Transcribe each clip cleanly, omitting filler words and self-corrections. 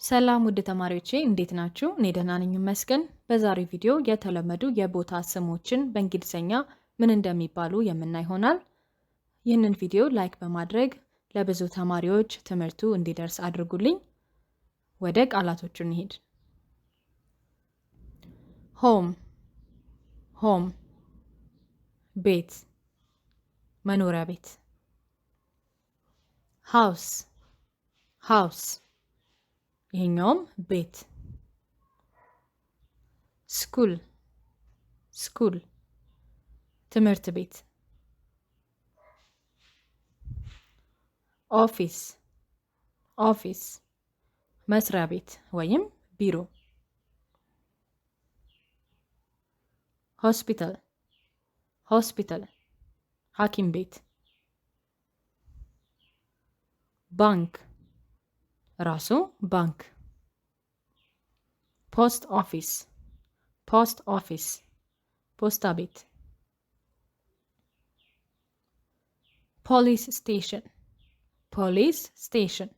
ሰላም ውድ ተማሪዎቼ እንዴት ናችሁ? እኔ ደህና ነኝ ይመስገን። በዛሬው ቪዲዮ የተለመዱ የቦታ ስሞችን በእንግሊዝኛ ምን እንደሚባሉ የምናይ ይሆናል። ይህንን ቪዲዮ ላይክ በማድረግ ለብዙ ተማሪዎች ትምህርቱ እንዲደርስ አድርጉልኝ። ወደ ቃላቶቹ እንሂድ። ሆም ሆም፣ ቤት፣ መኖሪያ ቤት። ሃውስ ሃውስ፣ ይሄኛውም ቤት። ስኩል ስኩል፣ ትምህርት ቤት። ኦፊስ ኦፊስ፣ መስሪያ ቤት ወይም ቢሮ። ሆስፒታል ሆስፒታል፣ ሐኪም ቤት። ባንክ ራሱ ባንክ። ፖስት ኦፊስ ፖስት ኦፊስ፣ ፖስታ ቤት። ፖሊስ ስቴሽን ፖሊስ ስቴሽን፣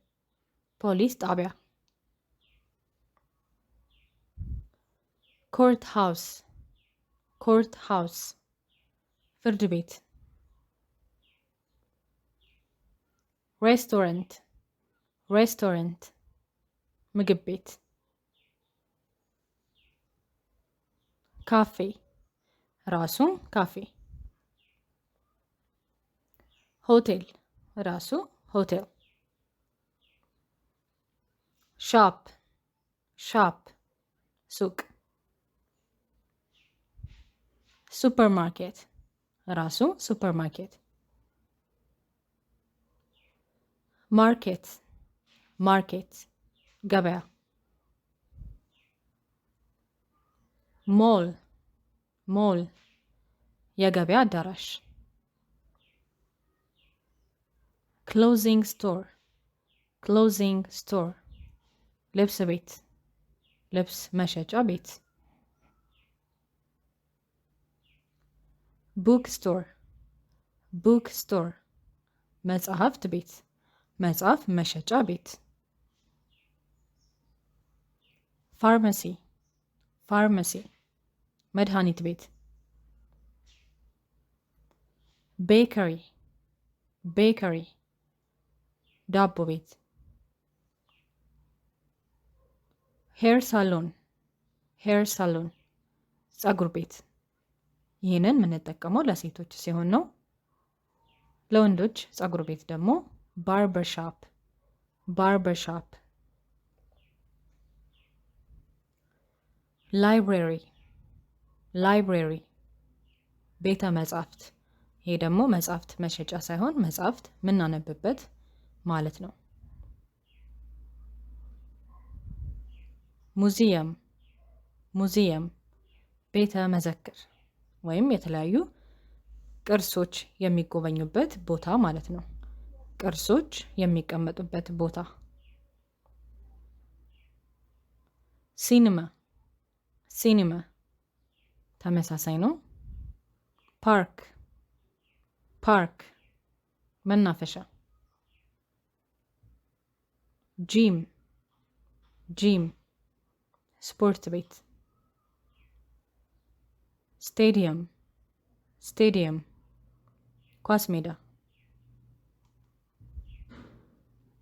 ፖሊስ ጣቢያ። ኮርት ሃውስ ኮርት ሃውስ፣ ፍርድ ቤት። ሬስቶራንት ሬስቶራንት፣ ምግብ ቤት። ካፌ ራሱ ካፌ። ሆቴል ራሱ ሆቴል። ሻፕ ሻፕ፣ ሱቅ። ሱፐርማርኬት ራሱ ሱፐርማርኬት። ማርኬት ማርኬት፣ ገበያ። ሞል ሞል፣ የገበያ አዳራሽ። ክሎዚንግ ስቶር ክሎዚንግ ስቶር፣ ልብስ ቤት፣ ልብስ መሸጫ ቤት። ቡክ ስቶር ቡክ ስቶር፣ መጽሐፍት ቤት፣ መጽሐፍ መሸጫ ቤት። ፋርማሲ ፋርማሲ፣ መድኃኒት ቤት። ቤከሪ ቤከሪ፣ ዳቦ ቤት። ሄር ሳሎን ሄር ሳሎን፣ ጸጉር ቤት። ይህንን የምንጠቀመው ለሴቶች ሲሆን ነው። ለወንዶች ጸጉር ቤት ደግሞ ባርበር ሻፕ ባርበር ሻፕ። ላይብሬሪ ላይብሬሪ፣ ቤተ መጻሕፍት። ይሄ ደግሞ መጻሕፍት መሸጫ ሳይሆን መጻሕፍት የምናነብበት ማለት ነው። ሙዚየም ሙዚየም፣ ቤተ መዘክር ወይም የተለያዩ ቅርሶች የሚጎበኙበት ቦታ ማለት ነው። ቅርሶች የሚቀመጡበት ቦታ። ሲኒማ ሲኒማ፣ ተመሳሳይ ነው። ፓርክ ፓርክ፣ መናፈሻ። ጂም ጂም፣ ስፖርት ቤት። ስቴዲየም ስቴዲየም፣ ኳስ ሜዳ።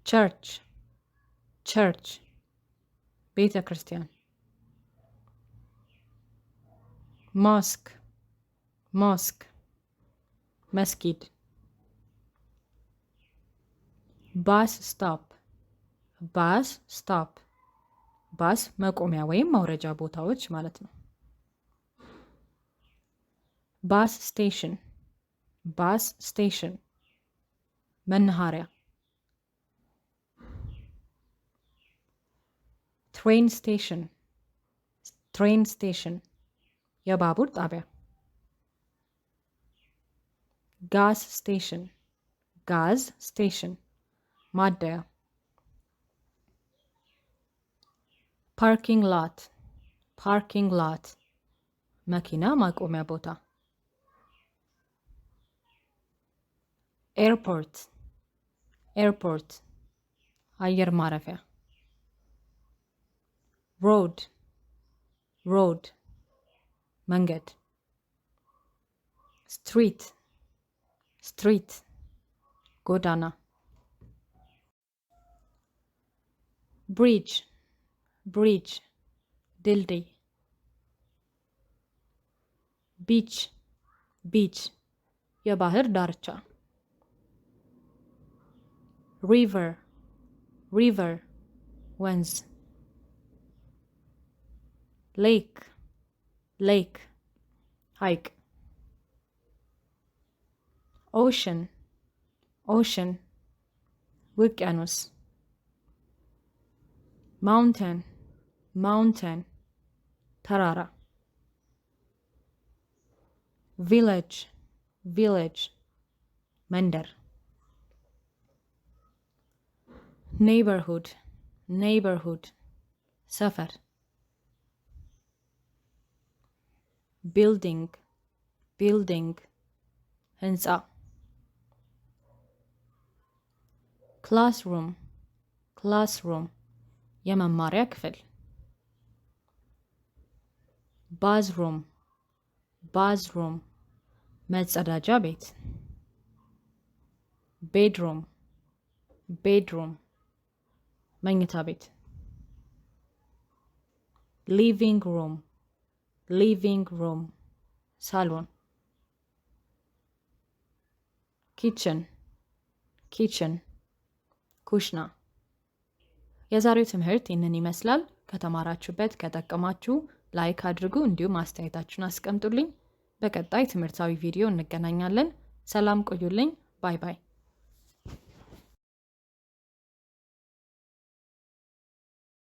ቸርች ቸርች፣ ቤተ ክርስቲያን። ሞስክ ሞስክ፣ መስጊድ። ባስ ስቶፕ ባስ ስቶፕ፣ ባስ መቆሚያ ወይም ማውረጃ ቦታዎች ማለት ነው። ባስ ስቴሽን ባስ ስቴሽን፣ መናኸሪያ። ትሬን ስቴሽን ትሬን ስቴሽን፣ የባቡር ጣቢያ። ጋዝ ስቴሽን ጋዝ ስቴሽን፣ ማደያ። ፓርኪንግ ሎት ፓርኪንግ ሎት፣ መኪና ማቆሚያ ቦታ። ኤርፖርት ኤርፖርት፣ አየር ማረፊያ። road road መንገድ street street ጎዳና bridge bridge ድልድይ beach beach የባህር ዳርቻ river river ወንዝ lake lake ሐይቅ ocean ocean ውቅያኖስ mountain mountain ተራራ village village መንደር neighborhood neighborhood ሰፈር building building ህንፃ classroom classroom የመማሪያ ክፍል bathroom bathroom መጸዳጃ ቤት bedroom bedroom መኝታ ቤት living room living room ሳሎን kitchen kitchen ኩሽና የዛሬው ትምህርት ይህንን ይመስላል። ከተማራችሁበት ከጠቀማችሁ ላይክ አድርጉ፣ እንዲሁም አስተያየታችሁን አስቀምጡልኝ። በቀጣይ ትምህርታዊ ቪዲዮ እንገናኛለን። ሰላም ቆዩልኝ። ባይ ባይ።